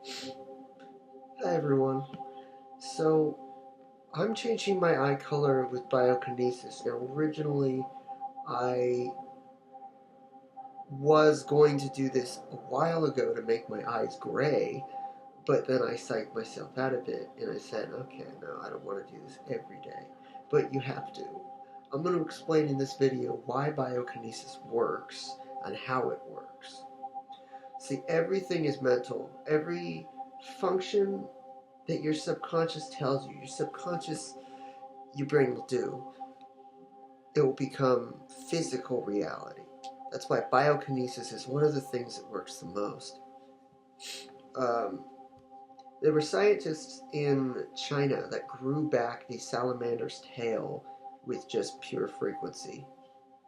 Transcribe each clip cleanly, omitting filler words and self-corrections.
Hi everyone. So I'm changing my eye color with Biokinesis. Now originally I was going to do this a while ago to make my eyes gray, but then I psyched myself out of it and I said, okay, no, I don't want to do this every day. But you have to. I'm going to explain in this video why Biokinesis works and how it works. See, everything is mental. Every function that your subconscious tells you, your brain will do, it will become physical reality. That's why biokinesis is one of the things that works the most. Um, there were scientists in China that grew back the salamander's tail with just pure frequency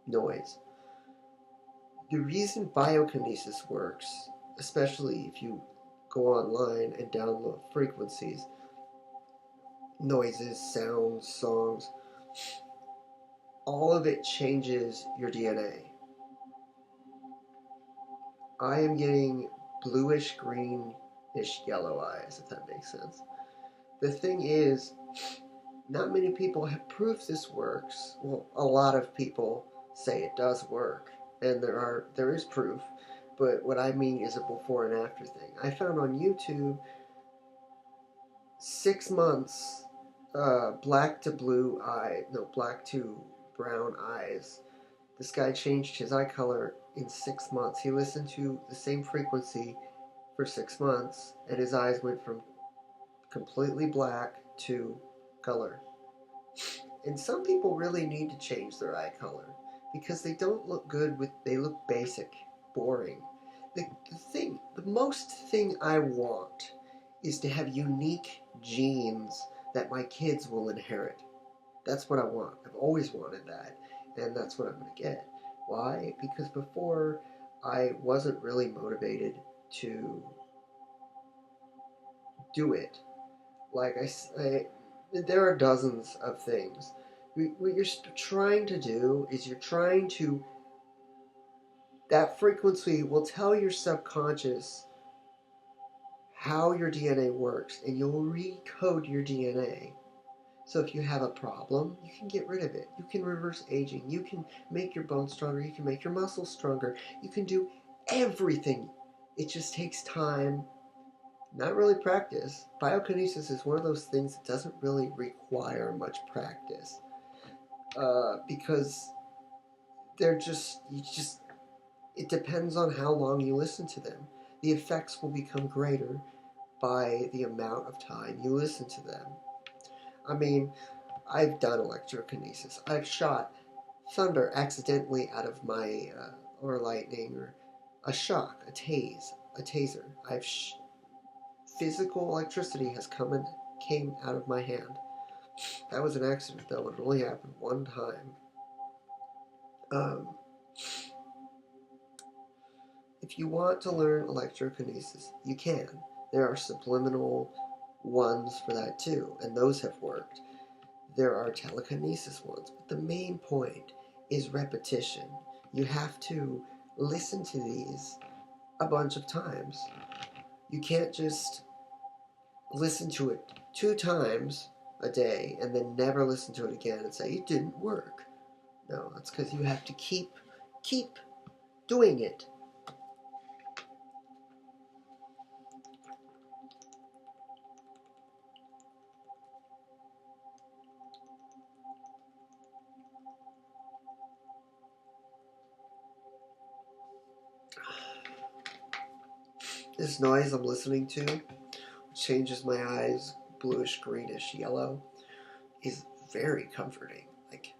noise. The reason biokinesis works, especially if you go online and download frequencies, noises, sounds, songs, all of it changes your DNA. I am getting bluish, greenish, yellow eyes, if that makes sense. The thing is, not many people have proof this works. Well, a lot of people say it does work, and there is proof. But what I mean is a before and after thing. I found on YouTube 6 months, black to blue eye, no, black to brown eyes. This guy changed his eye color in 6 months. He listened to the same frequency for 6 months, and his eyes went from completely black to color. And some people really need to change their eye color because they don't look good they look basic, boring. The most thing I want is to have unique genes that my kids will inherit. That's what I want. I've always wanted that, and that's what I'm going to get. Why? Because before I wasn't really motivated to do it. Like there are dozens of things. What you're trying to do is that frequency will tell your subconscious how your DNA works, and you'll recode your DNA. So if you have a problem, you can get rid of it. You can reverse aging. You can make your bones stronger. You can make your muscles stronger. You can do everything. It just takes time, not really practice. Biokinesis is one of those things that doesn't really require much practice because it depends on how long you listen to them. The effects will become greater by the amount of time you listen to them. I mean, I've done electrokinesis. I've shot thunder accidentally out of my, or lightning, or a shock, a taser. Physical electricity has came out of my hand. That was an accident, though. It only happened one time. If you want to learn electrokinesis, you can. There are subliminal ones for that too, and those have worked. There are telekinesis ones, but the main point is repetition. You have to listen to these a bunch of times. You can't just listen to it 2 times a day and then never listen to it again and say it didn't work. No, that's because you have to keep doing it. This noise I'm listening to changes my eyes bluish, greenish, yellow, is very comforting. Like,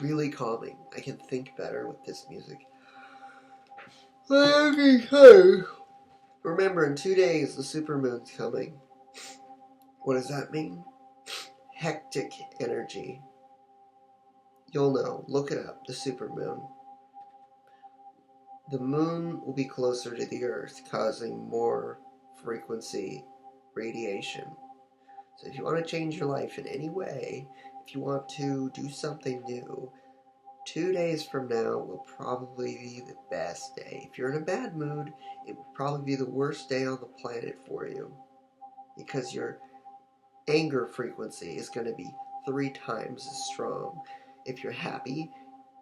really calming. I can think better with this music. Remember, in 2 days, the supermoon's coming. What does that mean? Hectic energy. You'll know. Look it up. The supermoon. The moon will be closer to the Earth, causing more frequency radiation. So if you want to change your life in any way, if you want to do something new, 2 days from now will probably be the best day. If you're in a bad mood, it will probably be the worst day on the planet for you, because your anger frequency is going to be 3 times as strong. If you're happy,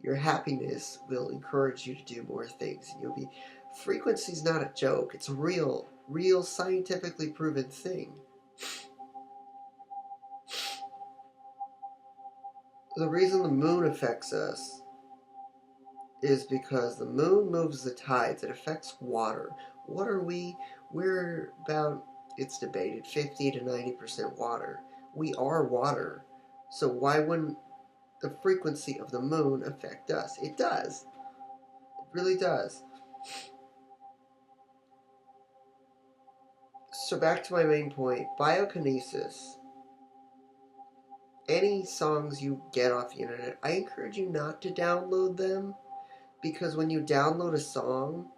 your happiness will encourage you to do more things, and you'll be. Frequency is not a joke. It's a real scientifically proven thing. The reason the moon affects us is because the moon moves the tides. It affects water. What are we? We're about, it's debated, 50 to 90% water. We are water. So why wouldn't the frequency of the moon affect us? It does. It really does. So back to my main point, biokinesis. Any songs you get off the internet, I encourage you not to download them, because when you download a song,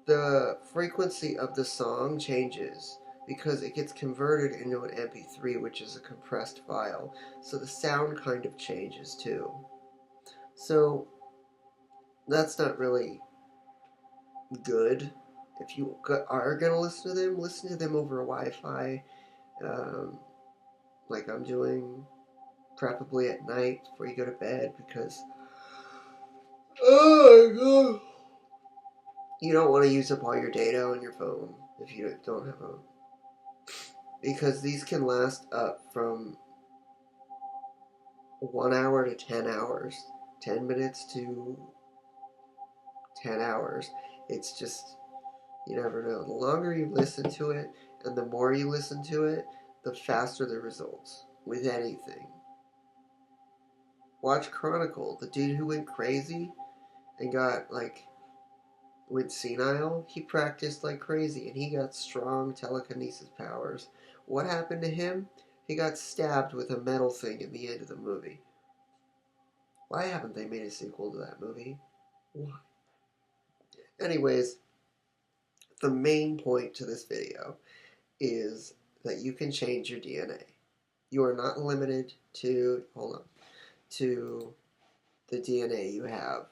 the frequency of the song changes because it gets converted into an MP3, which is a compressed file. So the sound kind of changes too. So that's not really good. If you are going to listen to them over Wi-Fi, like I'm doing, preferably at night before you go to bed, because oh my god, you don't want to use up all your data on your phone if you don't have a, because these can last up from 1 hour to 10 hours, 10 minutes to 10 hours. It's just, you never know. The longer you listen to it and the more you listen to it, the faster the results with anything. Watch Chronicle, the dude who went crazy and went senile. He practiced like crazy and he got strong telekinesis powers. What happened to him? He got stabbed with a metal thing in the end of the movie. Why haven't they made a sequel to that movie? Why? Anyways, the main point to this video is that you can change your DNA. You are not limited to, to the DNA you have.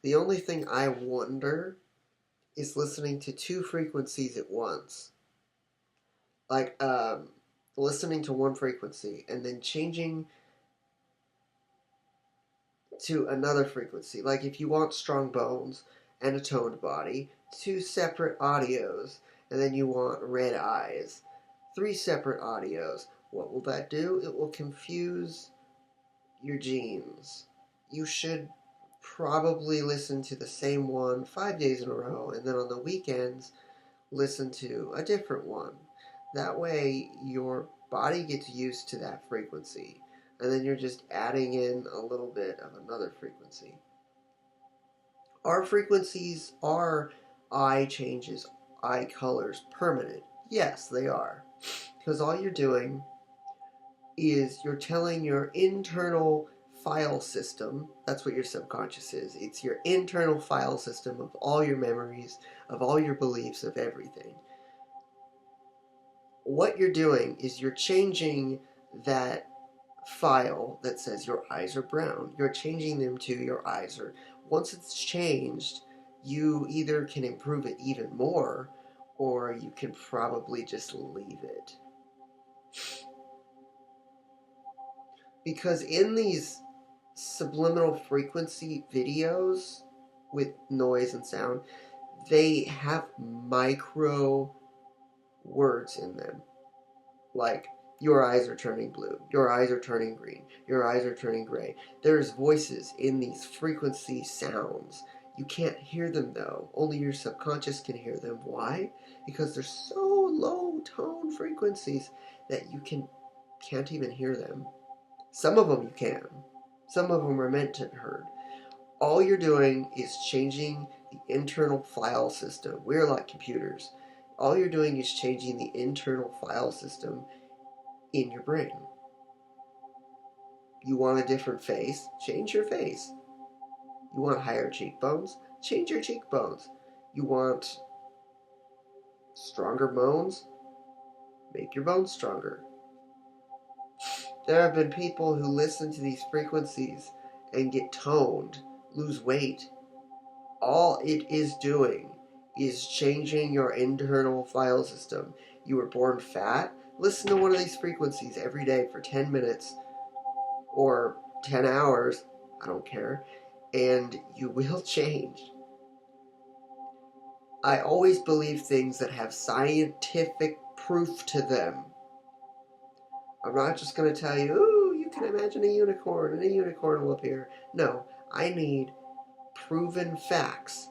The only thing I wonder is listening to 2 frequencies at once. Like, listening to one frequency and then changing to another frequency. Like, if you want strong bones and a toned body, 2 separate audios, and then you want red eyes, 3 separate audios. What will that do? It will confuse your genes. You should probably listen to the same one 5 days in a row, and then on the weekends, listen to a different one. That way, your body gets used to that frequency, and then you're just adding in a little bit of another frequency. Our frequencies are eye changes, eye colors, permanent. Yes, they are. Because all you're doing is you're telling your internal file system, that's what your subconscious is. It's your internal file system of all your memories, of all your beliefs, of everything. What you're doing is you're changing that file that says your eyes are brown. You're changing them to your eyes are. Once it's changed, you either can improve it even more, or you can probably just leave it. Because in these subliminal frequency videos with noise and sound, they have micro words in them. Like, your eyes are turning blue, your eyes are turning green, your eyes are turning gray. There's voices in these frequency sounds. You can't hear them though. Only your subconscious can hear them. Why? Because they're so low tone frequencies that you can't even hear them. Some of them you can. Some of them are meant to be heard. All you're doing is changing the internal file system. We're like computers. All you're doing is changing the internal file system in your brain. You want a different face? Change your face. You want higher cheekbones? Change your cheekbones. You want stronger bones? Make your bones stronger. There have been people who listen to these frequencies and get toned, lose weight. All it is doing is changing your internal file system. You were born fat. Listen to one of these frequencies every day for 10 minutes or 10 hours. I don't care. And you will change. I always believe things that have scientific proof to them. I'm not just going to tell you, ooh, you can imagine a unicorn and a unicorn will appear. No, I need proven facts.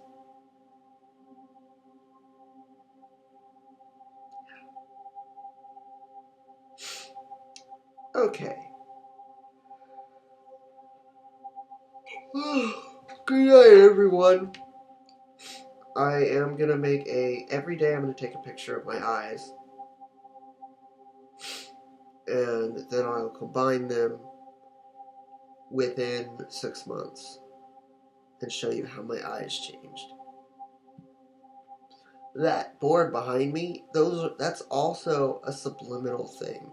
Okay. Good night, everyone. I am going to make every day I'm going to take a picture of my eyes. And then I'll combine them within 6 months and show you how my eyes changed. That board behind me, that's also a subliminal thing.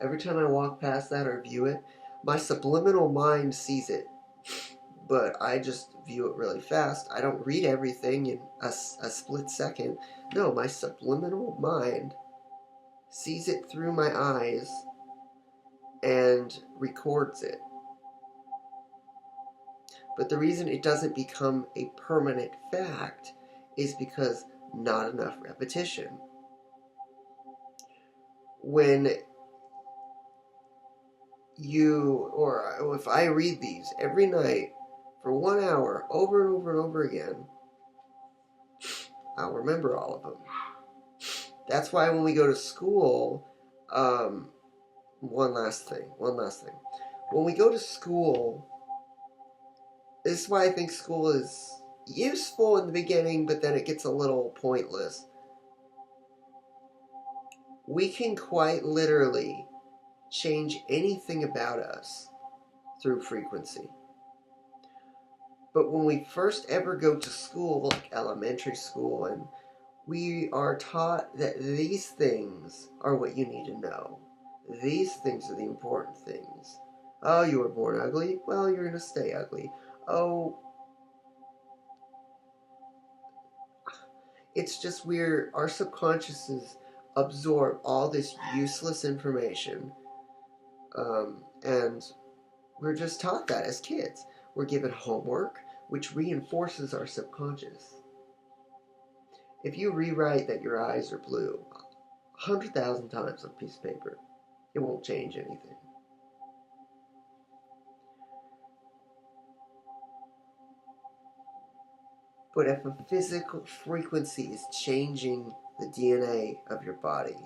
Every time I walk past that or view it, my subliminal mind sees it, but I just view it really fast. I don't read everything in a split second. No, my subliminal mind sees it through my eyes and records it. But the reason it doesn't become a permanent fact is because not enough repetition. When if I read these every night for 1 hour over and over and over again, I'll remember all of them. That's why when we go to school, one last thing. When we go to school, this is why I think school is useful in the beginning, but then it gets a little pointless. We can quite literally change anything about us through frequency. But when we first ever go to school, like elementary school, and we are taught that these things are what you need to know. These things are the important things. Oh, you were born ugly? Well, you're going to stay ugly. Oh, it's just our subconsciouses absorb all this useless information, and we're just taught that as kids. We're given homework, which reinforces our subconscious. If you rewrite that your eyes are blue 100,000 times on a piece of paper, it won't change anything. But if a physical frequency is changing the DNA of your body,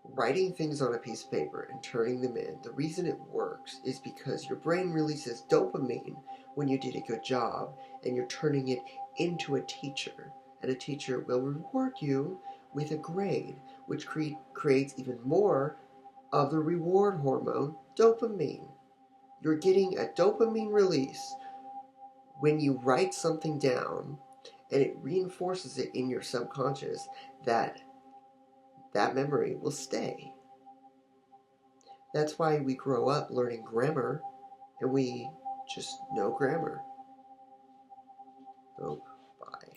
writing things on a piece of paper and turning them in, the reason it works is because your brain releases dopamine when you did a good job, and you're turning it into a teacher. And a teacher will reward you with a grade, which creates even more of the reward hormone, dopamine. You're getting a dopamine release when you write something down, and it reinforces it in your subconscious that memory will stay. That's why we grow up learning grammar, and we just know grammar. So